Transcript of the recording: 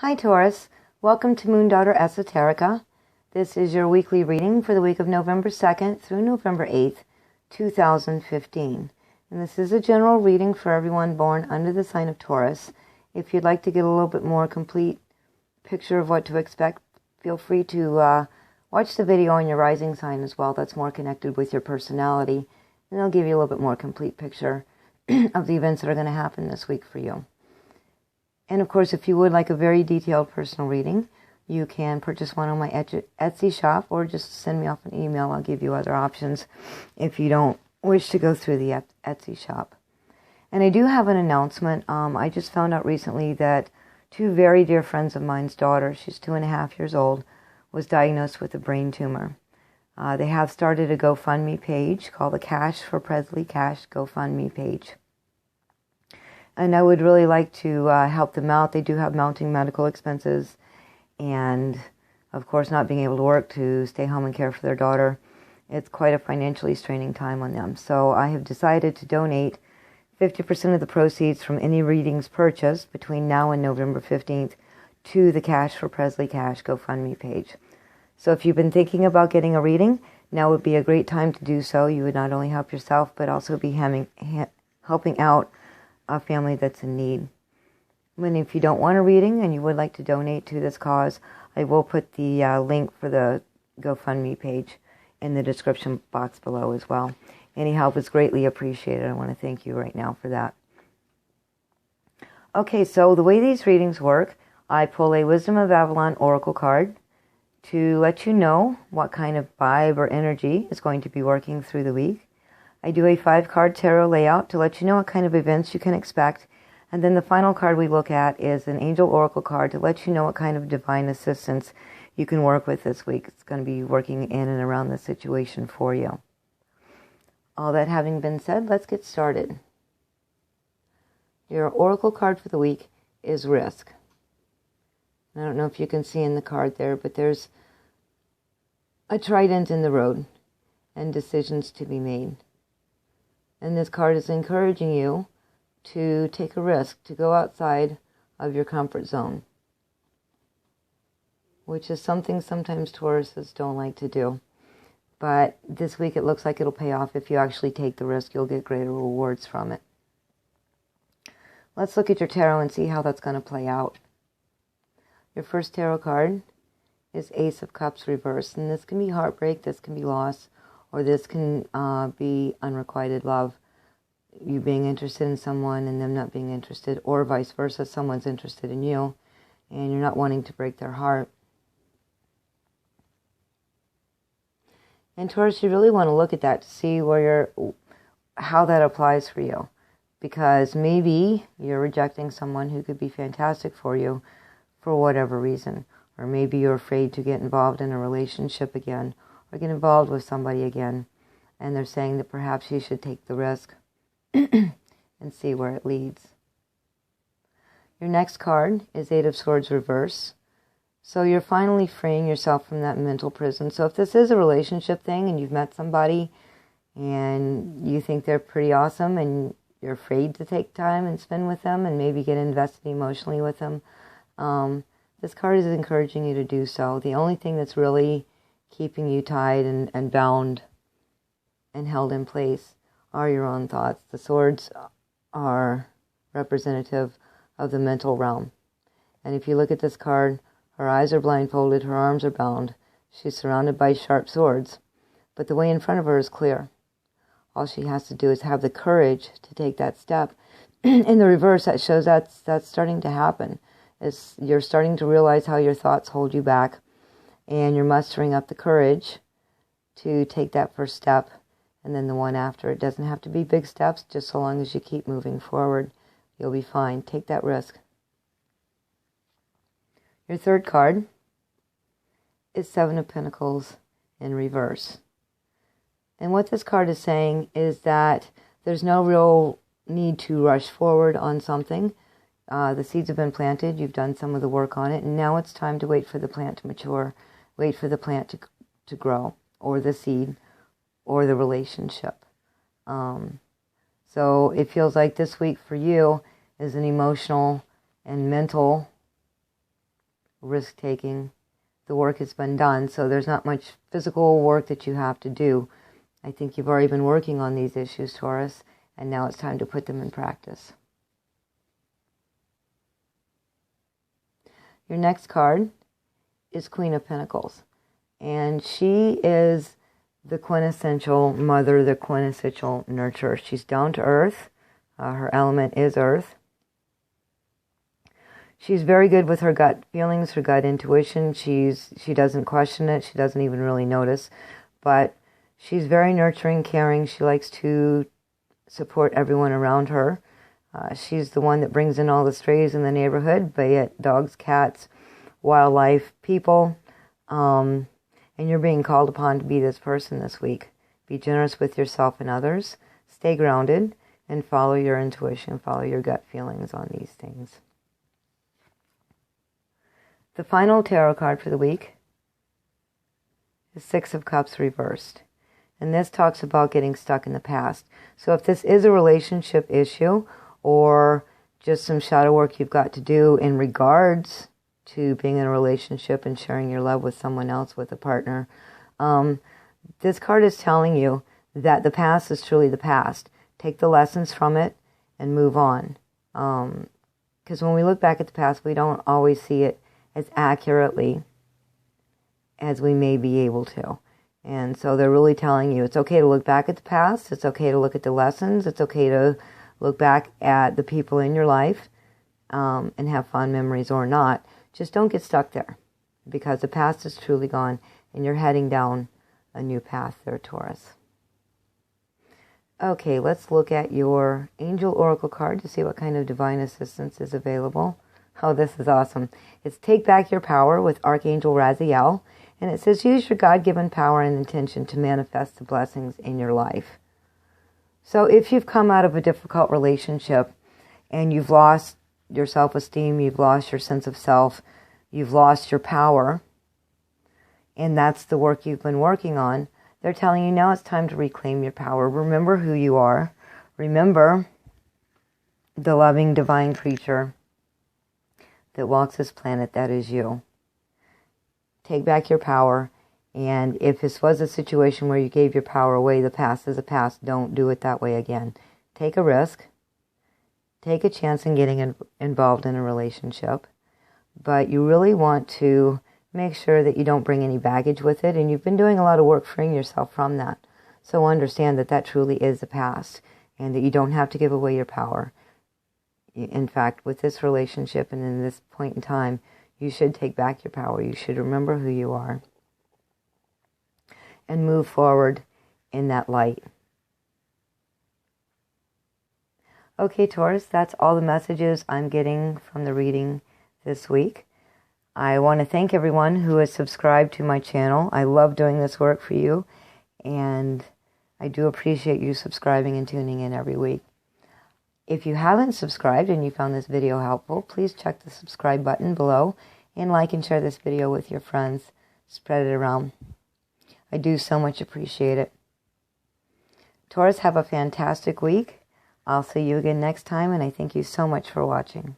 Hi Taurus, welcome to MoonDaughter Esoterica. This is your weekly reading for the week of November 2nd through November 8th, 2015. And this is a general reading for everyone born under the sign of Taurus. If you'd like to get a little bit more complete picture of what to expect, feel free to watch the video on your rising sign as well. That's more connected with your personality. And it'll give you a little bit more complete picture of the events that are going to happen this week for you. And of course, if you would like a very detailed personal reading, you can purchase one on my Etsy shop or just send me off an email. I'll give you other options if you don't wish to go through the Etsy shop. And I do have an announcement. I just found out recently that two very dear friends of mine's daughter, she's 2.5 years old, was diagnosed with a brain tumor. They have started a GoFundMe page called the Cash for Presley Cash GoFundMe page. And I would really like to help them out. They do have mounting medical expenses and, of course, not being able to work to stay home and care for their daughter. It's quite a financially straining time on them. So I have decided to donate 50% of the proceeds from any readings purchased between now and November 15th to the Cash for Presley Cash GoFundMe page. So if you've been thinking about getting a reading, now would be a great time to do so. You would not only help yourself, but also be helping out a family that's in need. And if you don't want a reading and you would like to donate to this cause, I will put the link for the GoFundMe page in the description box below as well. Any help is greatly appreciated. I want to thank you right now for that. Okay, so the way these readings work, I pull a Wisdom of Avalon Oracle card to let you know what kind of vibe or energy is going to be working through the week. I do a 5-card tarot layout to let you know what kind of events you can expect. And then the final card we look at is an Angel Oracle card to let you know what kind of divine assistance you can work with this week. It's going to be working in and around the situation for you. All that having been said, let's get started. Your Oracle card for the week is Risk. I don't know if you can see in the card there, but there's a trident in the road and decisions to be made. And this card is encouraging you to take a risk, to go outside of your comfort zone, which is something sometimes Tauruses don't like to do. But this week it looks like it'll pay off. If you actually take the risk, you'll get greater rewards from it. Let's look at your tarot and see how that's going to play out. Your first tarot card is Ace of Cups reversed, and this can be heartbreak, this can be loss, or this can be unrequited love. You being interested in someone and them not being interested, or vice versa, someone's interested in you and you're not wanting to break their heart. And Taurus, you really want to look at that to see how that applies for you. Because maybe you're rejecting someone who could be fantastic for you for whatever reason. Or maybe you're afraid to get involved in a relationship again, or get involved with somebody again, and they're saying that perhaps you should take the risk and see where it leads. Your next card is Eight of Swords reverse. So you're finally freeing yourself from that mental prison. So if this is a relationship thing and you've met somebody and you think they're pretty awesome and you're afraid to take time and spend with them and maybe get invested emotionally with them, this card is encouraging you to do so. The only thing that's really keeping you tied and bound and held in place are your own thoughts. The swords are representative of the mental realm. And if you look at this card, her eyes are blindfolded, her arms are bound. She's surrounded by sharp swords, but the way in front of her is clear. All she has to do is have the courage to take that step. In the reverse, that shows that's starting to happen. You're starting to realize how your thoughts hold you back, and you're mustering up the courage to take that first step and then the one after. It doesn't have to be big steps, just so long as you keep moving forward, you'll be fine. Take that risk. Your third card is Seven of Pentacles in reverse. And what this card is saying is that there's no real need to rush forward on something. The seeds have been planted, you've done some of the work on it, and now it's time to wait for the plant to mature, wait for the plant to grow, or the seed, or the relationship. So it feels like this week for you is an emotional and mental risk-taking. The work has been done, so there's not much physical work that you have to do. I think you've already been working on these issues, Taurus, and now it's time to put them in practice. Your next card is Queen of Pentacles, and she is the quintessential mother, the quintessential nurturer. She's down to earth. Her element is earth. She's very good with her gut feelings, her gut intuition. She doesn't question it. She doesn't even really notice. But she's very nurturing, caring. She likes to support everyone around her. She's the one that brings in all the strays in the neighborhood, be it dogs, cats, wildlife, people. And you're being called upon to be this person this week. Be generous with yourself and others. Stay grounded and follow your intuition, follow your gut feelings on these things. The final tarot card for the week is Six of Cups reversed. And this talks about getting stuck in the past. So if this is a relationship issue or just some shadow work you've got to do in regards to being in a relationship and sharing your love with someone else, with a partner, this card is telling you that the past is truly the past. Take the lessons from it and move on. Because when we look back at the past, we don't always see it as accurately as we may be able to. And so they're really telling you it's okay to look back at the past. It's okay to look at the lessons. It's okay to look back at the people in your life and have fond memories or not. Just don't get stuck there, because the past is truly gone and you're heading down a new path there, Taurus. Okay, let's look at your Angel Oracle card to see what kind of divine assistance is available. Oh, this is awesome. It's Take Back Your Power with Archangel Raziel. And it says, use your God-given power and intention to manifest the blessings in your life. So if you've come out of a difficult relationship and you've lost your self-esteem, you've lost your sense of self, you've lost your power, and that's the work you've been working on, they're telling you now it's time to reclaim your power. Remember who you are. Remember the loving divine creature that walks this planet, that is you. Take back your power, and if this was a situation where you gave your power away, the past is the past. Don't do it that way again. Take a risk. Take a chance in getting involved in a relationship, but you really want to make sure that you don't bring any baggage with it, and you've been doing a lot of work freeing yourself from that. So understand that that truly is the past, and that you don't have to give away your power. In fact, with this relationship and in this point in time, you should take back your power. You should remember who you are and move forward in that light. Okay, Taurus, that's all the messages I'm getting from the reading this week. I want to thank everyone who has subscribed to my channel. I love doing this work for you, and I do appreciate you subscribing and tuning in every week. If you haven't subscribed and you found this video helpful, please check the subscribe button below and like and share this video with your friends. Spread it around. I do so much appreciate it. Taurus, have a fantastic week. I'll see you again next time, and I thank you so much for watching.